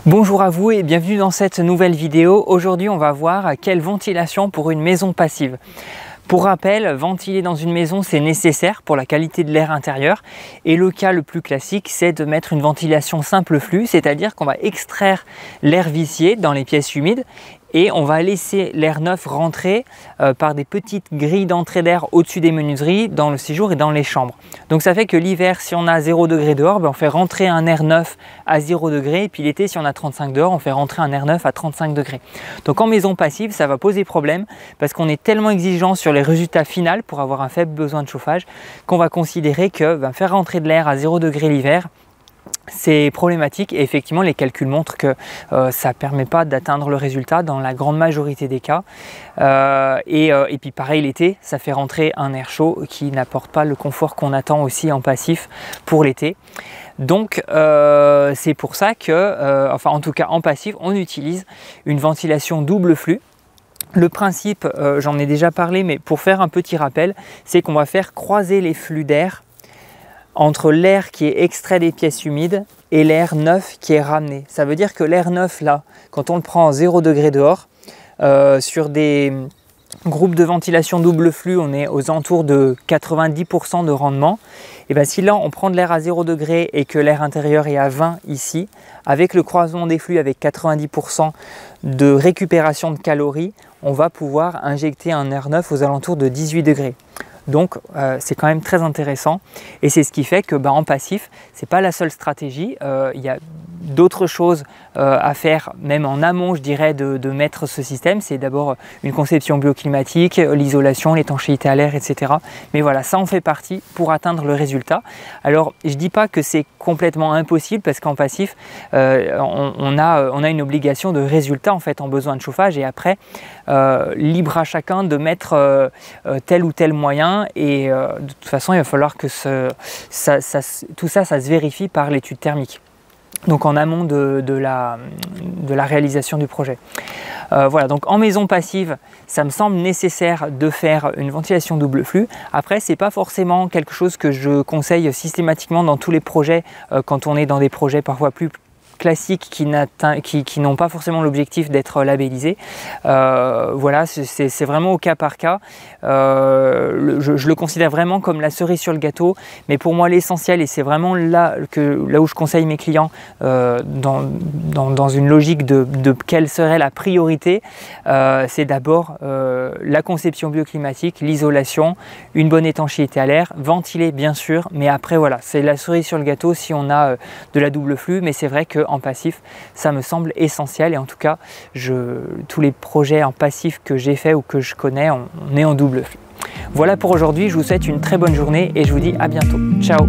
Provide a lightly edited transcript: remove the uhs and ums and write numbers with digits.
Bonjour à vous et bienvenue dans cette nouvelle vidéo. Aujourd'hui, on va voir quelle ventilation pour une maison passive. Pour rappel, ventiler dans une maison, c'est nécessaire pour la qualité de l'air intérieur. Et le cas le plus classique, c'est de mettre une ventilation simple flux, c'est-à-dire qu'on va extraire l'air vicié dans les pièces humides et on va laisser l'air neuf rentrer par des petites grilles d'entrée d'air au-dessus des menuiseries, dans le séjour et dans les chambres. Donc ça fait que l'hiver, si on a 0 degré dehors, on fait rentrer un air neuf à 0 degré. Et puis l'été, si on a 35 dehors, on fait rentrer un air neuf à 35 degrés. Donc en maison passive, ça va poser problème parce qu'on est tellement exigeant sur les résultats finaux pour avoir un faible besoin de chauffage qu'on va considérer que faire rentrer de l'air à 0 degré l'hiver, c'est problématique et effectivement les calculs montrent que ça ne permet pas d'atteindre le résultat dans la grande majorité des cas. Et puis pareil l'été, ça fait rentrer un air chaud qui n'apporte pas le confort qu'on attend aussi en passif pour l'été. Donc c'est pour ça que, en tout cas en passif, on utilise une ventilation double flux. Le principe, j'en ai déjà parlé, mais pour faire un petit rappel, c'est qu'on va faire croiser les flux d'air entre l'air qui est extrait des pièces humides et l'air neuf qui est ramené. Ça veut dire que l'air neuf, là, quand on le prend à 0 degré dehors, sur des groupes de ventilation double flux, on est aux alentours de 90% de rendement. Et bien si là, on prend de l'air à 0 degré et que l'air intérieur est à 20 ici, avec le croisement des flux avec 90% de récupération de calories, on va pouvoir injecter un air neuf aux alentours de 18 degrés. Donc c'est quand même très intéressant et c'est ce qui fait que en passif, c'est pas la seule stratégie. Il y a d'autres choses à faire, même en amont, je dirais, de mettre ce système. C'est d'abord une conception bioclimatique, l'isolation, l'étanchéité à l'air, etc. Mais voilà, ça en fait partie pour atteindre le résultat. Alors, je dis pas que c'est complètement impossible parce qu'en passif, on a une obligation de résultat en fait en besoin de chauffage et après, libre à chacun de mettre tel ou tel moyen et de toute façon, il va falloir que tout ça se vérifie par l'étude thermique. Donc en amont de la réalisation du projet. Voilà, donc en maison passive, ça me semble nécessaire de faire une ventilation double flux. Après, ce n'est pas forcément quelque chose que je conseille systématiquement dans tous les projets quand on est dans des projets parfois plus classiques qui n'ont pas forcément l'objectif d'être labellisés. Voilà, c'est vraiment au cas par cas. Je le considère vraiment comme la cerise sur le gâteau, mais pour moi l'essentiel, et c'est vraiment là où je conseille mes clients dans une logique de quelle serait la priorité, c'est d'abord la conception bioclimatique, l'isolation, une bonne étanchéité à l'air, ventiler bien sûr, mais après voilà, c'est la cerise sur le gâteau si on a de la double flux, mais c'est vrai que en passif, ça me semble essentiel et en tout cas, tous les projets en passif que j'ai fait ou que je connais, on est en double flux. Voilà pour aujourd'hui, je vous souhaite une très bonne journée et je vous dis à bientôt. Ciao!